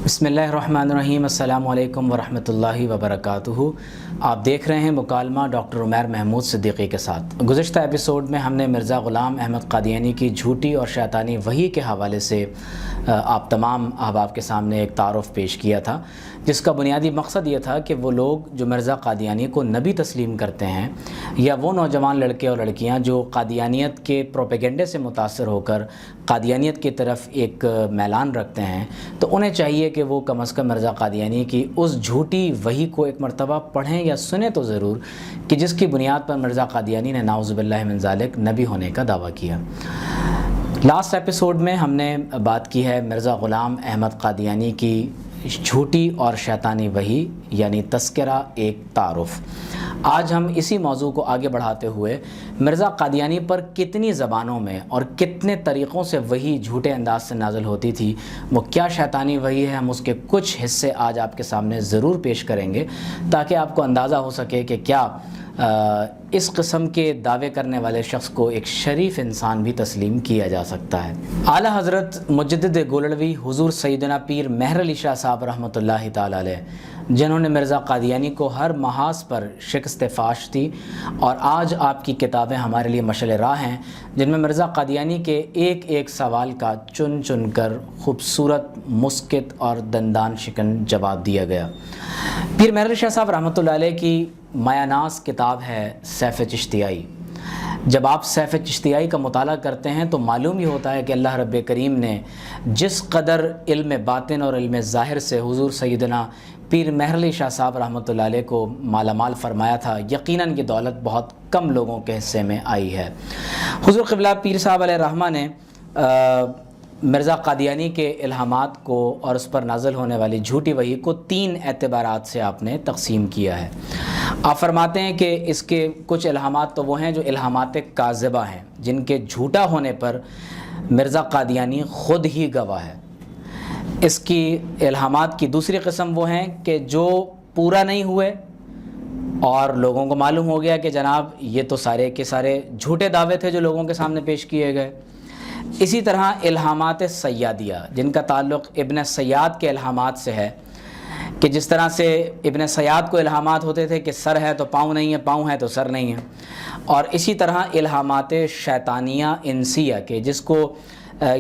بسم اللہ الرحمن الرحیم۔ السلام علیکم ورحمۃ اللہ وبرکاتہ۔ آپ دیکھ رہے ہیں مکالمہ ڈاکٹر عمیر محمود صدیقی کے ساتھ۔ گزشتہ ایپیسوڈ میں ہم نے مرزا غلام احمد قادیانی کی جھوٹی اور شیطانی وحی کے حوالے سے آپ تمام احباب کے سامنے ایک تعارف پیش کیا تھا، جس کا بنیادی مقصد یہ تھا کہ وہ لوگ جو مرزا قادیانی کو نبی تسلیم کرتے ہیں، یا وہ نوجوان لڑکے اور لڑکیاں جو قادیانیت کے پروپیگنڈے سے متاثر ہو کر قادیانیت کی طرف ایک میلان رکھتے ہیں، تو انہیں چاہیے کہ وہ کم از کم مرزا قادیانی کی اس جھوٹی وحی کو ایک مرتبہ پڑھیں یا سنیں تو ضرور، کہ جس کی بنیاد پر مرزا قادیانی نے نعوذ باللہ من ذالک نبی ہونے کا دعویٰ کیا۔ لاسٹ ایپیسوڈ میں ہم نے بات کی ہے مرزا غلام احمد قادیانی کی جھوٹی اور شیطانی وحی یعنی تذکرہ ایک تعارف۔ آج ہم اسی موضوع کو آگے بڑھاتے ہوئے مرزا قادیانی پر کتنی زبانوں میں اور کتنے طریقوں سے وحی جھوٹے انداز سے نازل ہوتی تھی، وہ کیا شیطانی وحی ہے، ہم اس کے کچھ حصے آج آپ کے سامنے ضرور پیش کریں گے، تاکہ آپ کو اندازہ ہو سکے کہ کیا اس قسم کے دعوے کرنے والے شخص کو ایک شریف انسان بھی تسلیم کیا جا سکتا ہے۔ اعلیٰ حضرت مجدد گولڑوی حضور سیدنا پیر مہر علی شاہ صاحب رحمۃ اللہ تعالی علیہ، جنہوں نے مرزا قادیانی کو ہر محاذ پر شکست فاش دی، اور آج آپ کی کتابیں ہمارے لیے مشعل راہ ہیں، جن میں مرزا قادیانی کے ایک ایک سوال کا چن چن کر خوبصورت، مسکت اور دندان شکن جواب دیا گیا۔ پیر مہر علی شاہ صاحب رحمۃ اللہ علیہ کی مایہ ناز کتاب ہے سیف چشتیائی۔ جب آپ سیف چشتیائی کا مطالعہ کرتے ہیں تو معلوم ہی ہوتا ہے کہ اللہ رب کریم نے جس قدر علم باطن اور علم ظاہر سے حضور سیدنا پیر مہر علی شاہ صاحب رحمۃ اللہ علیہ کو مالا مال فرمایا تھا، یقیناً یہ دولت بہت کم لوگوں کے حصے میں آئی ہے۔ حضور قبلہ پیر صاحب علیہ رحمہ نے مرزا قادیانی کے الہامات کو اور اس پر نازل ہونے والی جھوٹی وحی کو 3 اعتبارات سے آپ نے تقسیم کیا ہے۔ آپ فرماتے ہیں کہ اس کے کچھ الہامات تو وہ ہیں جو الہامات کاذبہ ہیں، جن کے جھوٹا ہونے پر مرزا قادیانی خود ہی گواہ ہے۔ اس کی الہامات کی دوسری قسم وہ ہیں کہ جو پورا نہیں ہوئے اور لوگوں کو معلوم ہو گیا کہ جناب یہ تو سارے کے سارے جھوٹے دعوے تھے جو لوگوں کے سامنے پیش کیے گئے۔ اسی طرح الہامات سیادیہ، جن کا تعلق ابن سیاد کے الہامات سے ہے، کہ جس طرح سے ابن سیاد کو الہامات ہوتے تھے کہ سر ہے تو پاؤں نہیں ہے، پاؤں ہے تو سر نہیں ہے، اور اسی طرح الہامات شیطانیہ انسیہ کے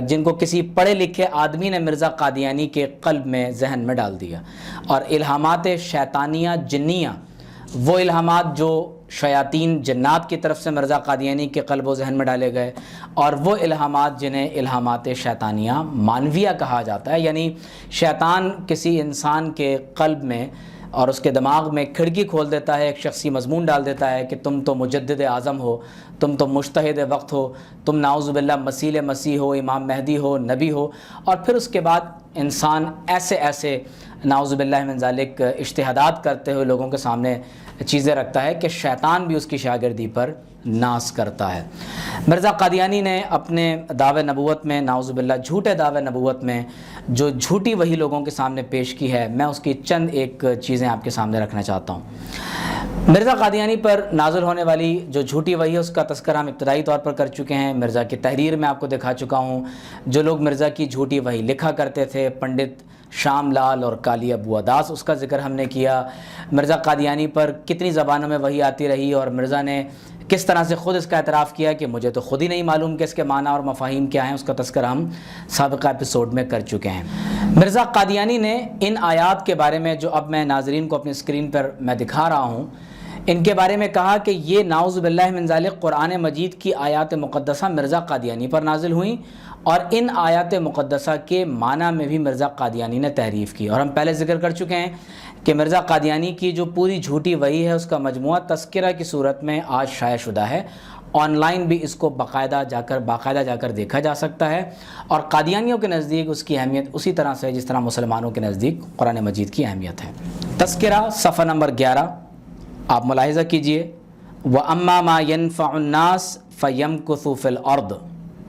جن کو کسی پڑھے لکھے آدمی نے مرزا قادیانی کے قلب میں، ذہن میں ڈال دیا، اور الہامات شیطانیہ جنیہ، وہ الہامات جو شیاطین جنات کی طرف سے مرزا قادیانی کے قلب و ذہن میں ڈالے گئے، اور وہ الہامات جنہیں الہامات شیطانیہ مانویہ کہا جاتا ہے، یعنی شیطان کسی انسان کے قلب میں اور اس کے دماغ میں کھڑکی کھول دیتا ہے، ایک شخصی مضمون ڈال دیتا ہے کہ تم تو مجدد اعظم ہو، تم تو مجتہد وقت ہو، تم نعوذ باللہ مسیح ہو، امام مہدی ہو، نبی ہو، اور پھر اس کے بعد انسان ایسے نعوذ باللہ من ذالک اجتہادات کرتے ہوئے لوگوں کے سامنے چیزیں رکھتا ہے کہ شیطان بھی اس کی شاگردی پر ناز کرتا ہے۔ مرزا قادیانی نے اپنے دعوے نبوت میں، نعوذ باللہ جھوٹے دعوے نبوت میں جو جھوٹی وحی لوگوں کے سامنے پیش کی ہے، میں اس کی چند ایک چیزیں آپ کے سامنے رکھنا چاہتا ہوں۔ مرزا قادیانی پر نازل ہونے والی جو جھوٹی وحی ہے، اس کا تذکرہ ہم ابتدائی طور پر کر چکے ہیں، مرزا کی تحریر میں آپ کو دکھا چکا ہوں۔ جو لوگ مرزا کی جھوٹی وحی لکھا کرتے تھے، پنڈت شام لال اور کالی ابو اداس، اس کا ذکر ہم نے کیا۔ مرزا قادیانی پر کتنی زبانوں میں وحی آتی رہی، اور مرزا نے کس طرح سے خود اس کا اعتراف کیا کہ مجھے تو خود ہی نہیں معلوم کہ اس کے معنی اور مفاہیم کیا ہیں، اس کا تذکرہ ہم سابقہ ایپیسوڈ میں کر چکے ہیں۔ مرزا قادیانی نے ان آیات کے بارے میں جو اب میں ناظرین کو اپنی اسکرین پر میں دکھا رہا ہوں، ان کے بارے میں کہا کہ یہ نعوذ باللہ من ذالک قرآن مجید کی آیات مقدسہ مرزا قادیانی پر نازل ہوئیں، اور ان آیات مقدسہ کے معنی میں بھی مرزا قادیانی نے تحریف کی۔ اور ہم پہلے ذکر کر چکے ہیں کہ مرزا قادیانی کی جو پوری جھوٹی وحی ہے، اس کا مجموعہ تذکرہ کی صورت میں آج شائع شدہ ہے، آن لائن بھی اس کو باقاعدہ جا کر دیکھا جا سکتا ہے، اور قادیانیوں کے نزدیک اس کی اہمیت اسی طرح سے جس طرح مسلمانوں کے نزدیک قرآن مجید کی اہمیت ہے۔ تذکرہ صفحہ نمبر 11 آپ ملاحظہ کیجئے، وَأَمَّا مَا يَنْفَعُ النَّاسَ فَيَمْكُثُ فِي الْأَرْضِ،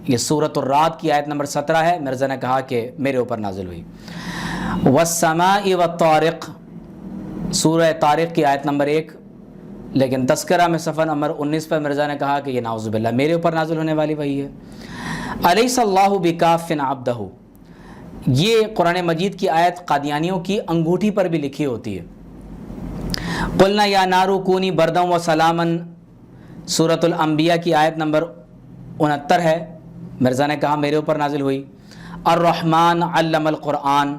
یہ سورۃ الرعد کی آیت نمبر 17 ہے۔ مرزا نے کہا کہ میرے اوپر نازل ہوئی۔ وَالسَّمَاءِ وَالطَّارِقِ، سورہ طارق کی آیت نمبر 1، لیکن تذکرہ میں صفحہ نمبر 19 پر مرزا نے کہا کہ یہ نعوذ باللہ میرے اوپر نازل ہونے والی وحی ہے۔ أَلَيْسَ اللَّهُ بِكَافٍ عَبْدَهُ، یہ قرآن مجید کی آیت قادیانیوں کی انگوٹھی پر بھی لکھی ہوتی ہے۔ قلنا یا نارو کونی بردم و سلامن، سورۃ الانبیاء کی آیت نمبر 69 ہے۔ مرزا نے کہا میرے اوپر نازل ہوئی۔ الرحمن علم القرآن،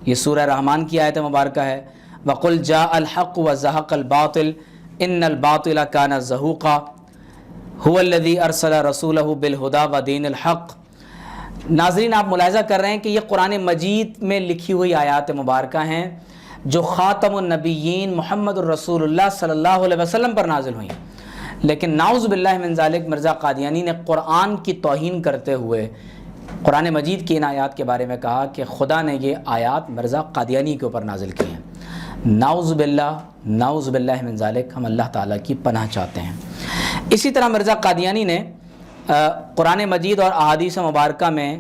یہ سورہ رحمان کی آیت مبارکہ ہے۔ وقل جاء الحق وزهق الباطل ان الباطل كان زهوقا هو الذي ارسل رسوله بالهدى ودين الحق۔ ناظرین آپ ملاحظہ کر رہے ہیں کہ یہ قرآن مجید میں لکھی ہوئی آیات مبارکہ ہیں جو خاتم النبیین محمد الرسول اللہ صلی اللہ علیہ وسلم پر نازل ہوئی، لیکن نعوذ باللہ من ذالک مرزا قادیانی نے قرآن کی توہین کرتے ہوئے قرآن مجید کی ان آیات کے بارے میں کہا کہ خدا نے یہ آیات مرزا قادیانی کے اوپر نازل کی ہیں۔ نعوذ باللہ من ذالک، ہم اللہ تعالیٰ کی پناہ چاہتے ہیں۔ اسی طرح مرزا قادیانی نے قرآن مجید اور احادیث مبارکہ میں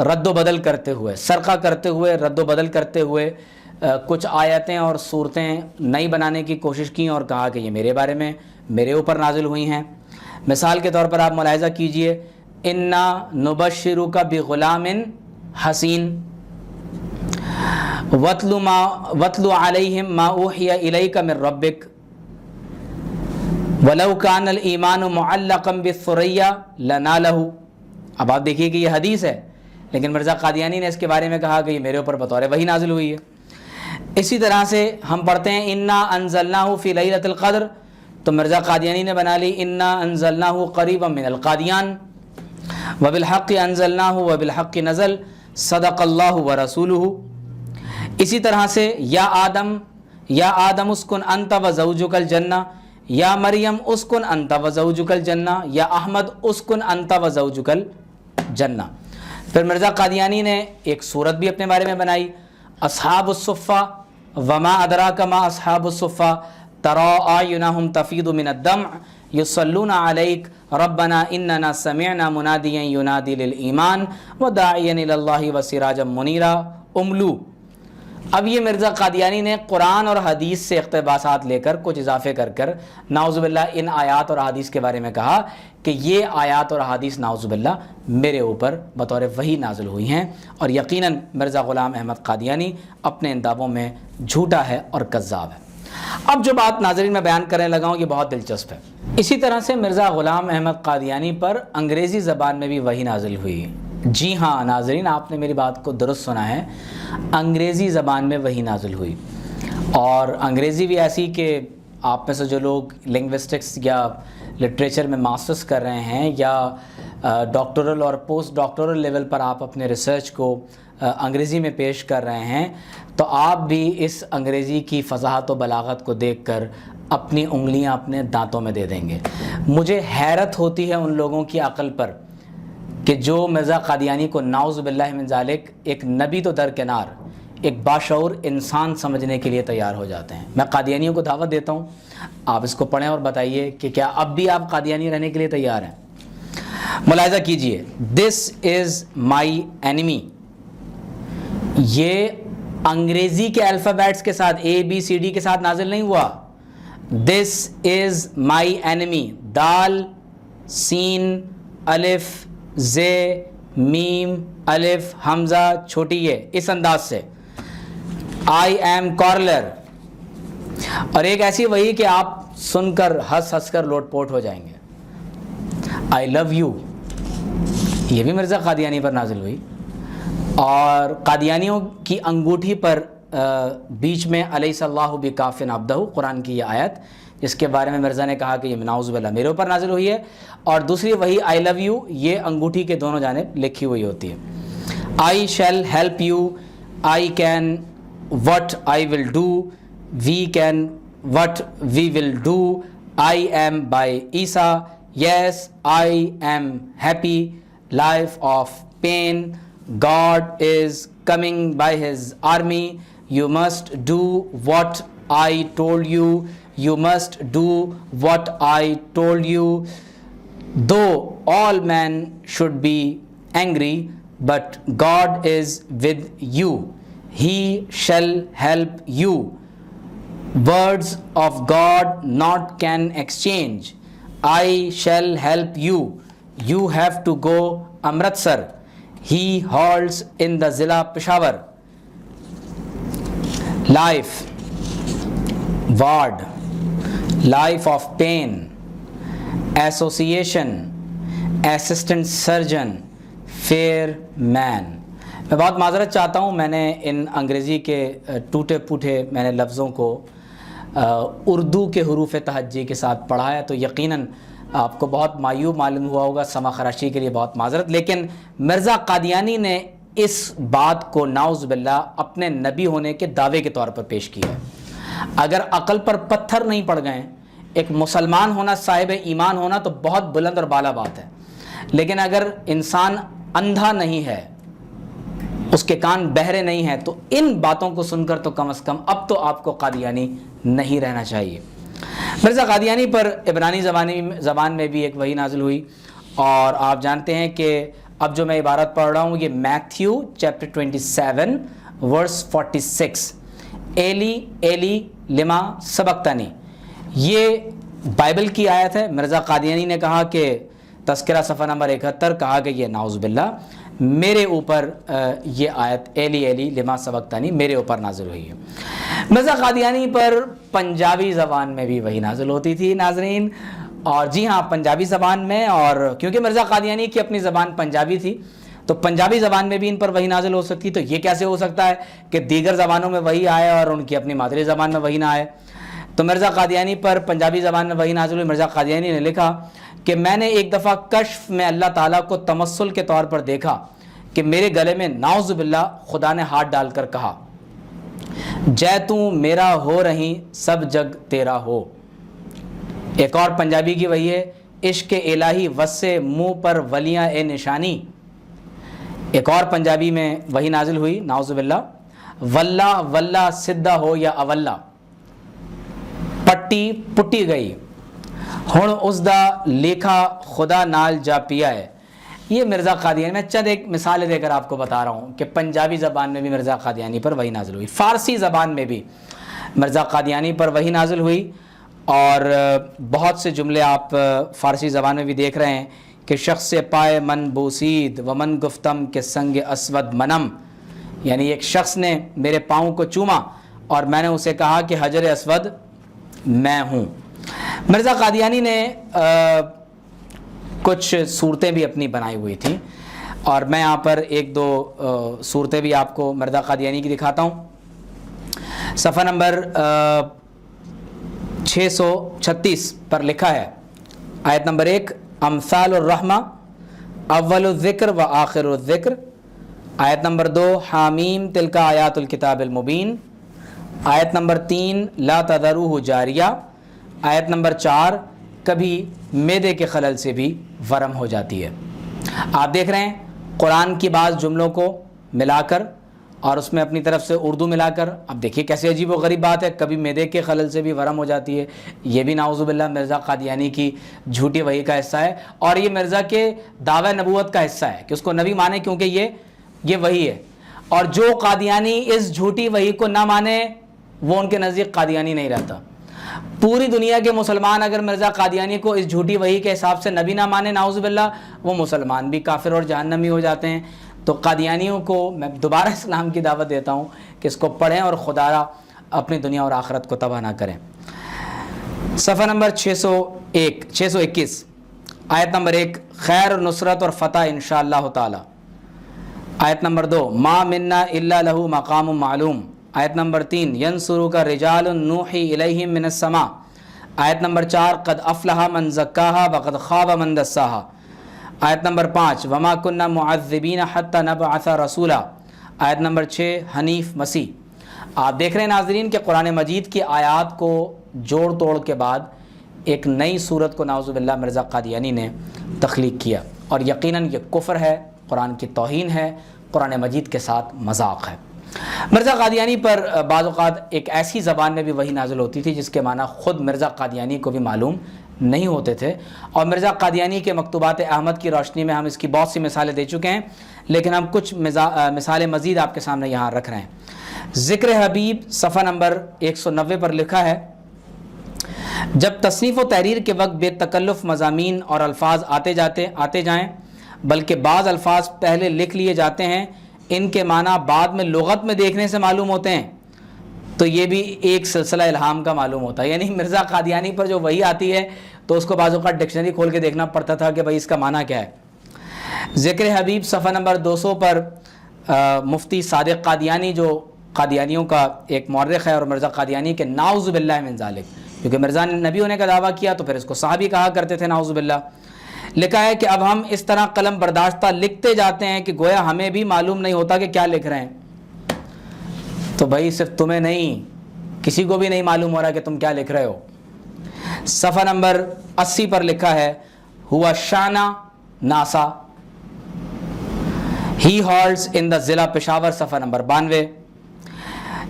رد و بدل کرتے ہوئے، سرقہ کرتے ہوئے، رد و بدل کرتے ہوئے کچھ آیتیں اور صورتیں نئی بنانے کی کوشش کی اور کہا کہ یہ میرے بارے میں، میرے اوپر نازل ہوئی ہیں۔ مثال کے طور پر آپ ملاحظہ کیجئے، انا نبشرک بغلام حسین وَاتْلُ عَلَيْهِمْ مَا أُوحِيَ إِلَيْكَ مِنْ رَبِّكَ وَلَوْ كَانَ الْإِيمَانُ مُعَلَّقًا بِالثُّرَيَّا لَنَالَهُ۔ اب آپ دیکھیے کہ یہ حدیث ہے، لیکن مرزا قادیانی نے اس کے بارے میں کہا کہ یہ میرے اوپر بطور وحی نازل ہوئی ہے۔ اسی طرح سے ہم پڑھتے ہیں اِنَّا أَنزَلْنَاهُ فِي لَيْلَةِ الْقَدْرِ، تو مرزا قادیانی نے بنا لی اِنَّا أَنزَلْنَاهُ قَرِيبًا مِنَ الْقَادِيَانِ وَبِالْحَقِّ أَنزَلْنَاهُ وَبِالْحَقِّ نَزَلَ صَدَقَ اللَّهُ وَرَسُولُهُ۔ اسی طرح سے یا آدم اسکن انت و زوجک الجنہ، یا مریم اسکن انت و زوجک الجنہ، یا احمد اسکن انت و زوجک الجنہ۔ پھر مرزا قادیانی نے ایک سورت بھی اپنے بارے میں بنائی، اصحاب الصفہ وما ادراک ما اصحاب الصفہ ترى اعینہم تفیض من الدمع یصلون علیک ربنا اننا سمعنا منادیا ینادی للایمان وداعیا الی اللہ وسراجا منیرا املو۔ اب یہ مرزا قادیانی نے قرآن اور حدیث سے اقتباسات لے کر کچھ اضافے کر نعوذ باللہ ان آیات اور حدیث کے بارے میں کہا کہ یہ آیات اور حدیث نعوذ باللہ میرے اوپر بطور وحی نازل ہوئی ہیں، اور یقیناً مرزا غلام احمد قادیانی اپنے ان دعووں میں جھوٹا ہے اور کذاب ہے۔ اب جو بات ناظرین میں بیان کرنے لگا ہوں یہ بہت دلچسپ ہے۔ اسی طرح سے مرزا غلام احمد قادیانی پر انگریزی زبان میں بھی وحی نازل ہوئی۔ جی ہاں ناظرین، آپ نے میری بات کو درست سنا ہے، انگریزی زبان میں وحی نازل ہوئی، اور انگریزی بھی ایسی کہ آپ میں سے جو لوگ لنگوسٹکس یا لٹریچر میں ماسٹرز کر رہے ہیں یا ڈاکٹورل اور پوسٹ ڈاکٹورل لیول پر آپ اپنے ریسرچ کو انگریزی میں پیش کر رہے ہیں، تو آپ بھی اس انگریزی کی فصاحت و بلاغت کو دیکھ کر اپنی انگلیاں اپنے دانتوں میں دے دیں گے۔ مجھے حیرت ہوتی ہے ان لوگوں کی عقل پر کہ جو مرزا قادیانی کو نعوذ باللہ من ذالک ایک نبی تو درکنار ایک باشعور انسان سمجھنے کے لیے تیار ہو جاتے ہیں۔ میں قادیانیوں کو دعوت دیتا ہوں، آپ اس کو پڑھیں اور بتائیے کہ کیا اب بھی آپ قادیانی رہنے کے لیے تیار ہیں۔ ملاحظہ کیجئے، دس از مائی اینیمی، یہ انگریزی کے الفابیٹس کے ساتھ اے بی سی ڈی کے ساتھ نازل نہیں ہوا۔ دس از مائی اینیمی، دال سین الف زے میم الف حمزہ چھوٹی یہ، اس انداز سے آئی ایم کارلر، اور ایک ایسی وہی کہ آپ سن کر ہنس کر لوٹ پوٹ ہو جائیں گے۔ آئی لو یو، یہ بھی مرزا قادیانی پر نازل ہوئی، اور قادیانیوں کی انگوٹھی پر بیچ میں الیس اللہ بکاف عبدہ، قرآن کی یہ آیت جس کے بارے میں مرزا نے کہا کہ یہ نعوذ باللہ میرے اوپر نازل ہوئی ہے، اور دوسری وہی آئی لو یو، یہ انگوٹھی کے دونوں جانب لکھی ہوئی ہوتی ہے۔ I shall help you, I can what I will do, we can what we will do, I am by عیسیٰ، yes I am happy, life of pain, God is coming by his army, you must do what I told you, you must do what I told you, though all men should be angry, but God is with you, he shall help you, words of God not can exchange, I shall help you, you have to go Amritsar, He holds in the Zilla Peshawar life, ward, life of pain, association, assistant surgeon, fair man. میں بہت معذرت چاہتا ہوں، میں نے ان انگریزی کے ٹوٹے پوٹے میں نے لفظوں کو اردو کے حروف تہجی کے ساتھ پڑھا ہے، تو یقیناً آپ کو بہت معیوب معلوم ہوا ہوگا، سما خراشی کے لیے بہت معذرت. لیکن مرزا قادیانی نے اس بات کو نعوذ باللہ اپنے نبی ہونے کے دعوے کے طور پر پیش کیا ہے. اگر عقل پر پتھر نہیں پڑ گئے، ایک مسلمان ہونا، صاحب ایمان ہونا تو بہت بلند اور بالا بات ہے، لیکن اگر انسان اندھا نہیں ہے، اس کے کان بہرے نہیں ہیں، تو ان باتوں کو سن کر تو کم از کم اب تو آپ کو قادیانی نہیں رہنا چاہیے. مرزا قادیانی پر عبرانی زبان میں بھی ایک وحی نازل ہوئی، اور آپ جانتے ہیں کہ اب جو میں عبارت پڑھ رہا ہوں یہ میتھیو چیپٹر 27 ورس 46، ایلی ایلی لما سبقتنی، یہ بائبل کی آیت ہے. مرزا قادیانی نے کہا کہ تذکرہ صفحہ نمبر 71 کہا کہ یہ نعوذ باللہ میرے اوپر یہ آیت ایلی ایلی لما سبقتنی میرے اوپر نازل ہوئی ہے. مرزا قادیانی پر پنجابی زبان میں بھی وہی نازل ہوتی تھی ناظرین، اور جی ہاں پنجابی زبان میں، اور کیونکہ مرزا قادیانی کی اپنی زبان پنجابی تھی تو پنجابی زبان میں بھی ان پر وہی نازل ہو سکتی. تو یہ کیسے ہو سکتا ہے کہ دیگر زبانوں میں وہی آئے اور ان کی اپنی مادری زبان میں وہی نہ آئے؟ تو مرزا قادیانی پر پنجابی زبان میں وہی نازل ہوئی. مرزا قادیانی نے لکھا کہ میں نے ایک دفعہ کشف میں اللہ تعالیٰ کو تمثل کے طور پر دیکھا کہ میرے گلے میں نعوذ باللہ خدا نے ہاتھ ڈال کر کہا، جے تو میرا ہو رہی سب جگ تیرا ہو. ایک اور پنجابی کی وہی ہے، عشق الہی وسے منہ پر ولیاں اے نشانی. ایک اور پنجابی میں وہی نازل ہوئی نعوذ باللہ، واللہ واللہ سدھا ہو یا اولا، پٹی پٹی گئی ہن اس دا لیکھا خدا نال جا پیا ہے. یہ مرزا قادیانی، میں چند ایک مثالیں دے کر آپ کو بتا رہا ہوں کہ پنجابی زبان میں بھی مرزا قادیانی پر وہی نازل ہوئی. فارسی زبان میں بھی مرزا قادیانی پر وہی نازل ہوئی، اور بہت سے جملے آپ فارسی زبان میں بھی دیکھ رہے ہیں کہ شخص پائے من بوسید ومن گفتم کے سنگ اسود منم، یعنی ایک شخص نے میرے پاؤں کو چوما اور میں نے اسے کہا کہ حجر اسود میں ہوں. مرزا قادیانی نے کچھ صورتیں بھی اپنی بنائی ہوئی تھیں، اور میں یہاں پر ایک دو صورتیں بھی آپ کو مرزا قادیانی کی دکھاتا ہوں. صفحہ نمبر 636 پر لکھا ہے، آیت نمبر 1 امثال الرحمہ اول الذکر و آخر الذکر. آیت نمبر 2 حامیم تلک آیات الکتاب المبین. آیت نمبر 3 لا تذروہ جاریہ. آیت نمبر 4 کبھی معدے کے خلل سے بھی ورم ہو جاتی ہے. آپ دیکھ رہے ہیں قرآن کی بعض جملوں کو ملا کر اور اس میں اپنی طرف سے اردو ملا کر. اب دیکھیے کیسے عجیب و غریب بات ہے، کبھی معدے کے خلل سے بھی ورم ہو جاتی ہے. یہ بھی نعوذ باللہ مرزا قادیانی کی جھوٹی وحی کا حصہ ہے، اور یہ مرزا کے دعوی نبوت کا حصہ ہے کہ اس کو نبی مانے کیونکہ یہ وحی ہے. اور جو قادیانی اس جھوٹی وحی کو نہ مانے وہ ان کے نزدیک قادیانی نہیں رہتا. پوری دنیا کے مسلمان اگر مرزا قادیانی کو اس جھوٹی وحی کے حساب سے نبی نہ مانے نعوذ باللہ، وہ مسلمان بھی کافر اور جہنمی ہو جاتے ہیں. تو قادیانیوں کو میں دوبارہ اسلام کی دعوت دیتا ہوں کہ اس کو پڑھیں اور خدا اپنی دنیا اور آخرت کو تباہ نہ کریں. صفحہ نمبر 621 آیت نمبر 1 خیر نصرت اور فتح انشاءاللہ تعالی. آیت نمبر 2 ما منا الا لہ مقام معلوم. آیت نمبر 3 ینصرک رجال نوحی الیہم من السماء. آیت نمبر 4 قد افلح من زکاہا وقد خاب من دساہا. آیت نمبر 5 وما کننا معذبین حتی نبعث رسولا. آیت نمبر 6 حنیف مسیح. آپ دیکھ رہے ہیں ناظرین کہ قرآن مجید کی آیات کو جوڑ توڑ کے بعد ایک نئی صورت کو نعوذ باللہ مرزا قادیانی نے تخلیق کیا، اور یقیناً یہ کفر ہے، قرآن کی توہین ہے، قرآن مجید کے ساتھ مذاق ہے. مرزا قادیانی پر بعض اوقات ایک ایسی زبان میں بھی وحی نازل ہوتی تھی جس کے معنی خود مرزا قادیانی کو بھی معلوم نہیں ہوتے تھے، اور مرزا قادیانی کے مکتوبات احمد کی روشنی میں ہم اس کی بہت سی مثالیں دے چکے ہیں، لیکن ہم کچھ مثالیں مزید آپ کے سامنے یہاں رکھ رہے ہیں. ذکر حبیب صفحہ نمبر 190 پر لکھا ہے، جب تصنیف و تحریر کے وقت بے تکلف مضامین اور الفاظ آتے جائیں بلکہ بعض الفاظ پہلے لکھ لیے جاتے ہیں، ان کے معنی بعد میں لغت میں دیکھنے سے معلوم ہوتے ہیں، تو یہ بھی ایک سلسلہ الہام کا معلوم ہوتا ہے۔ یعنی مرزا قادیانی پر جو وحی آتی ہے تو اس کو بعض اوقات ڈکشنری کھول کے دیکھنا پڑتا تھا کہ بھائی اس کا معنی کیا ہے۔ ذکر حبیب صفحہ نمبر 200 پر مفتی صادق قادیانی جو قادیانیوں کا ایک مورخ ہے اور مرزا قادیانی کے نعوذ باللہ من ذالک، کیونکہ مرزا نے نبی ہونے کا دعویٰ کیا تو پھر اس کو صحابی کہا کرتے تھے نعوذ باللہ، لکھا ہے کہ اب ہم اس طرح قلم برداشتہ لکھتے جاتے ہیں کہ گویا ہمیں بھی معلوم نہیں ہوتا کہ کیا لکھ رہے ہیں۔ تو بھائی صرف تمہیں نہیں، کسی کو بھی نہیں معلوم ہو رہا کہ تم کیا لکھ رہے ہو۔ صفحہ نمبر 80 پر لکھا ہے ہوا شانہ ناسا ہی ہالڈز ان دا ضلع پشاور، صفحہ نمبر 92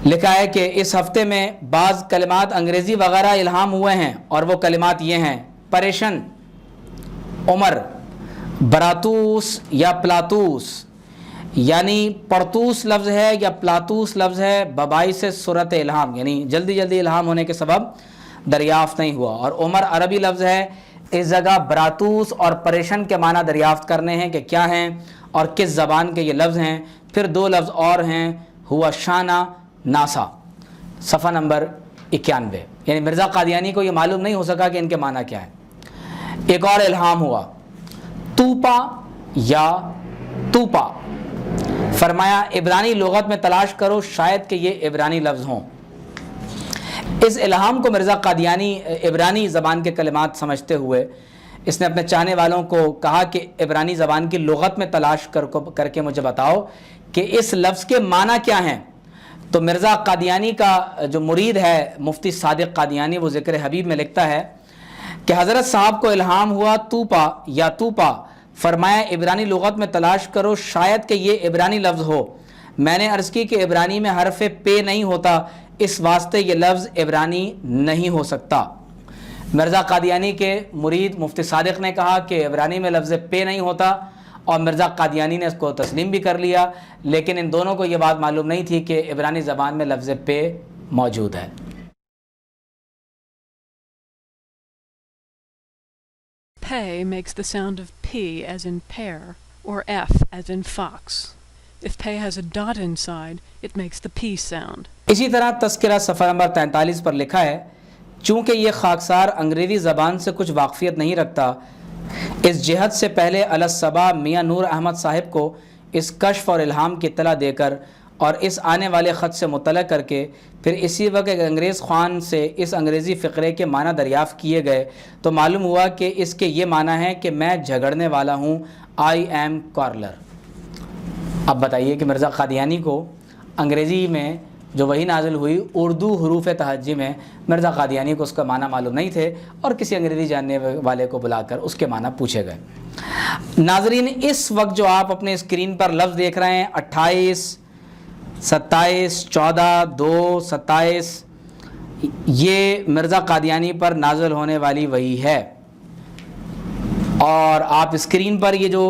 لکھا ہے کہ اس ہفتے میں بعض کلمات انگریزی وغیرہ الہام ہوئے ہیں، اور وہ کلمات یہ ہیں: پریشن، عمر، براتوس یا پلاتوس، یعنی پڑتوس لفظ ہے یا پلاتوس لفظ ہے بباعث سرعت الہام، یعنی جلدی جلدی الہام ہونے کے سبب دریافت نہیں ہوا، اور عمر عربی لفظ ہے، اس جگہ براتوس اور پریشن کے معنی دریافت کرنے ہیں کہ کیا ہیں اور کس زبان کے یہ لفظ ہیں۔ پھر دو لفظ اور ہیں، ہوا شانہ ناسا، صفحہ نمبر 91، یعنی مرزا قادیانی کو یہ معلوم نہیں ہو سکا کہ ان کے معنی کیا ہے۔ ایک اور الہام ہوا توپا یا توپا، فرمایا عبرانی لغت میں تلاش کرو، شاید کہ یہ عبرانی لفظ ہوں۔ اس الہام کو مرزا قادیانی عبرانی زبان کے کلمات سمجھتے ہوئے اس نے اپنے چاہنے والوں کو کہا کہ عبرانی زبان کی لغت میں تلاش کر کے مجھے بتاؤ کہ اس لفظ کے معنی کیا ہیں۔ تو مرزا قادیانی کا جو مرید ہے مفتی صادق قادیانی، وہ ذکر حبیب میں لکھتا ہے کہ حضرت صاحب کو الہام ہوا توپا یا توپا، فرمایا عبرانی لغت میں تلاش کرو، شاید کہ یہ عبرانی لفظ ہو۔ میں نے عرض کی کہ عبرانی میں حرف پے نہیں ہوتا، اس واسطے یہ لفظ عبرانی نہیں ہو سکتا۔ مرزا قادیانی کے مرید مفتی صادق نے کہا کہ عبرانی میں لفظ پے نہیں ہوتا، اور مرزا قادیانی نے اس کو تسلیم بھی کر لیا، لیکن ان دونوں کو یہ بات معلوم نہیں تھی کہ عبرانی زبان میں لفظ پے موجود ہے۔ Pay makes the sound of P as in pear, or F as in fox. If pay has a dot inside, it makes the P sound. اسی طرح تذکرہ صفحہ نمبر 43 پر لکھا ہے چونکہ یہ خاکسار انگریزی زبان سے کچھ واقفیت نہیں رکھتا، اس جہت سے پہلے الصبا میاں نور احمد صاحب کو اس کشف اور الہام کی اطلاع دے کر اور اس آنے والے خط سے مطلع کر کے پھر اسی وقت ایک انگریز خوان سے اس انگریزی فقرے کے معنی دریافت کیے گئے تو معلوم ہوا کہ اس کے یہ معنی ہے کہ میں جھگڑنے والا ہوں، آئی ایم کارلر۔ اب بتائیے کہ مرزا قادیانی کو انگریزی میں جو وہی نازل ہوئی اردو حروف تہجی میں، مرزا قادیانی کو اس کا معنی معلوم نہیں تھے اور کسی انگریزی جاننے والے کو بلا کر اس کے معنی پوچھے گئے۔ ناظرین، اس وقت جو آپ اپنے اسکرین پر لفظ دیکھ رہے ہیں 28 27 14 2 27، یہ مرزا قادیانی پر نازل ہونے والی وحی ہے، اور آپ اسکرین پر یہ جو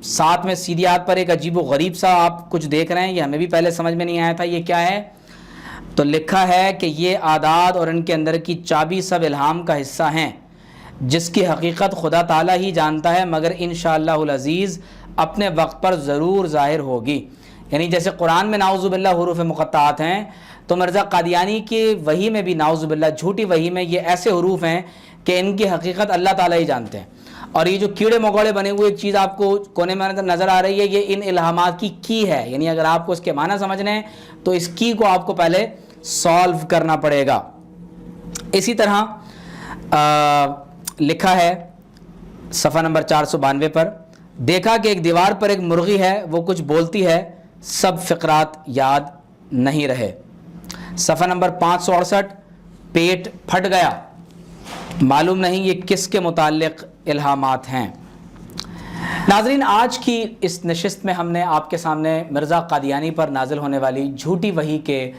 ساتھ میں سیدھی ہاتھ پر ایک عجیب و غریب سا آپ کچھ دیکھ رہے ہیں، یہ ہمیں بھی پہلے سمجھ میں نہیں آیا تھا یہ کیا ہے۔ تو لکھا ہے کہ یہ اعداد اور ان کے اندر کی چابی سب الہام کا حصہ ہیں، جس کی حقیقت خدا تعالیٰ ہی جانتا ہے، مگر انشاءاللہ العزیز اپنے وقت پر ضرور ظاہر ہوگی۔ یعنی جیسے قرآن میں نعوذ باللہ حروف مقطعات ہیں، تو مرزا قادیانی کی وحی میں بھی نعوذ باللہ جھوٹی وحی میں یہ ایسے حروف ہیں کہ ان کی حقیقت اللہ تعالیٰ ہی جانتے ہیں۔ اور یہ جو کیڑے مکوڑے بنے ہوئے ایک چیز آپ کو کونے میں نظر آ رہی ہے، یہ ان الہامات کی ہے، یعنی اگر آپ کو اس کے معنی سمجھنے ہیں تو اس کی کو آپ کو پہلے سالو کرنا پڑے گا۔ اسی طرح لکھا ہے صفحہ نمبر 492 پر، دیکھا کہ ایک دیوار پر ایک مرغی ہے، وہ کچھ بولتی ہے، سب فقرات یاد نہیں رہے۔ صفحہ نمبر 568، پیٹ پھٹ گیا، معلوم نہیں یہ کس کے متعلق الہامات ہیں۔ ناظرین، آج کی اس نشست میں ہم نے آپ کے سامنے مرزا قادیانی پر نازل ہونے والی جھوٹی وحی کے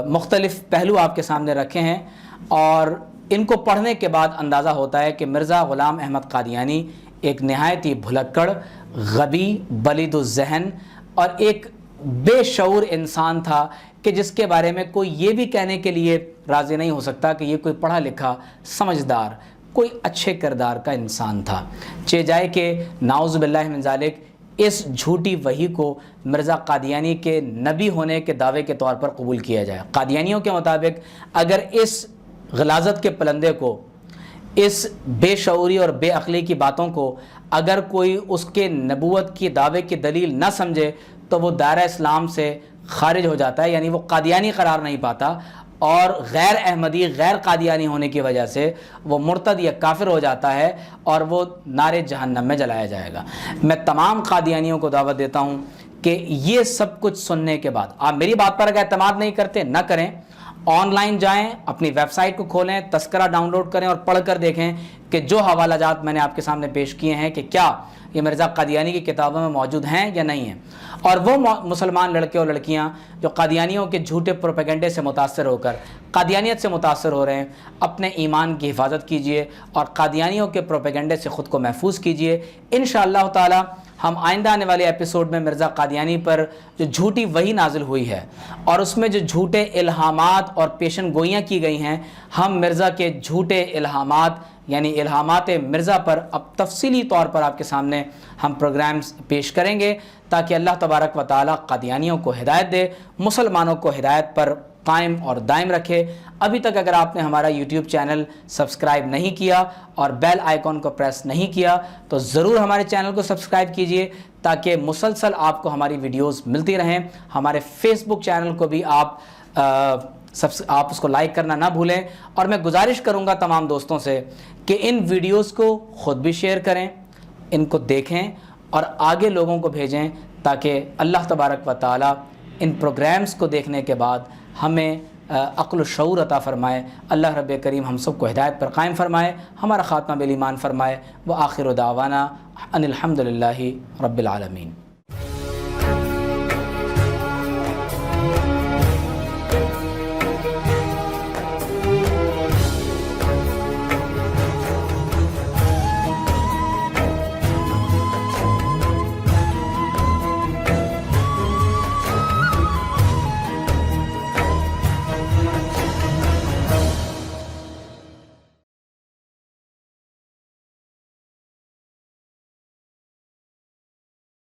مختلف پہلو آپ کے سامنے رکھے ہیں، اور ان کو پڑھنے کے بعد اندازہ ہوتا ہے کہ مرزا غلام احمد قادیانی ایک نہایت ہی بھلکڑ، غبی، بلید الذہن اور ایک بے شعور انسان تھا کہ جس کے بارے میں کوئی یہ بھی کہنے کے لیے راضی نہیں ہو سکتا کہ یہ کوئی پڑھا لکھا، سمجھدار، کوئی اچھے کردار کا انسان تھا، چہ جائے کہ نعوذ باللہ من ذالک اس جھوٹی وحی کو مرزا قادیانی کے نبی ہونے کے دعوے کے طور پر قبول کیا جائے۔ قادیانیوں کے مطابق اگر اس غلاظت کے پلندے کو، اس بے شعوری اور بے عقلی کی باتوں کو اگر کوئی اس کے نبوت کی دعوے کی دلیل نہ سمجھے تو وہ دائرہ اسلام سے خارج ہو جاتا ہے، یعنی وہ قادیانی قرار نہیں پاتا، اور غیر احمدی، غیر قادیانی ہونے کی وجہ سے وہ مرتد یا کافر ہو جاتا ہے اور وہ نار جہنم میں جلایا جائے گا۔ میں تمام قادیانیوں کو دعوت دیتا ہوں کہ یہ سب کچھ سننے کے بعد آپ میری بات پر اگر اعتماد نہیں کرتے نہ کریں، آن لائن جائیں، اپنی ویب سائٹ کو کھولیں، تذکرہ ڈاؤن لوڈ کریں اور پڑھ کر دیکھیں کہ جو حوالہ جات میں نے آپ کے سامنے پیش کیے ہیں کہ کیا یہ مرزا قادیانی کی کتابوں میں موجود ہیں یا نہیں ہیں۔ اور وہ مسلمان لڑکے اور لڑکیاں جو قادیانیوں کے جھوٹے پروپیگنڈے سے متاثر ہو کر قادیانیت سے متاثر ہو رہے ہیں، اپنے ایمان کی حفاظت کیجئے اور قادیانیوں کے پروپیگنڈے سے خود کو محفوظ کیجئے۔ انشاءاللہ تعالی ہم آئندہ آنے والے ایپیسوڈ میں مرزا قادیانی پر جو جھوٹی وحی نازل ہوئی ہے اور اس میں جو جھوٹے الہامات اور پیشن گوئیاں کی گئی ہیں، ہم مرزا کے جھوٹے الہامات یعنی الہامات مرزا پر اب تفصیلی طور پر آپ کے سامنے ہم پروگرامز پیش کریں گے تاکہ اللہ تبارک و تعالی قادیانیوں کو ہدایت دے، مسلمانوں کو ہدایت پر قائم اور دائم رکھے۔ ابھی تک اگر آپ نے ہمارا یوٹیوب چینل سبسکرائب نہیں کیا اور بیل آئیکن کو پریس نہیں کیا تو ضرور ہمارے چینل کو سبسکرائب کیجئے تاکہ مسلسل آپ کو ہماری ویڈیوز ملتی رہیں۔ ہمارے فیس بک چینل کو بھی آپ اس کو لائک کرنا نہ بھولیں، اور میں گزارش کروں گا تمام دوستوں سے کہ ان ویڈیوز کو خود بھی شیئر کریں، ان کو دیکھیں اور آگے لوگوں کو بھیجیں تاکہ اللہ تبارک و تعالی ان پروگرامز کو دیکھنے کے بعد ہمیں عقل و شعور عطا فرمائے۔ اللہ رب کریم ہم سب کو ہدایت پر قائم فرمائے، ہمارا خاتمہ بالایمان فرمائے۔ وآخر دعوانا ان الحمد للہ رب العالمین۔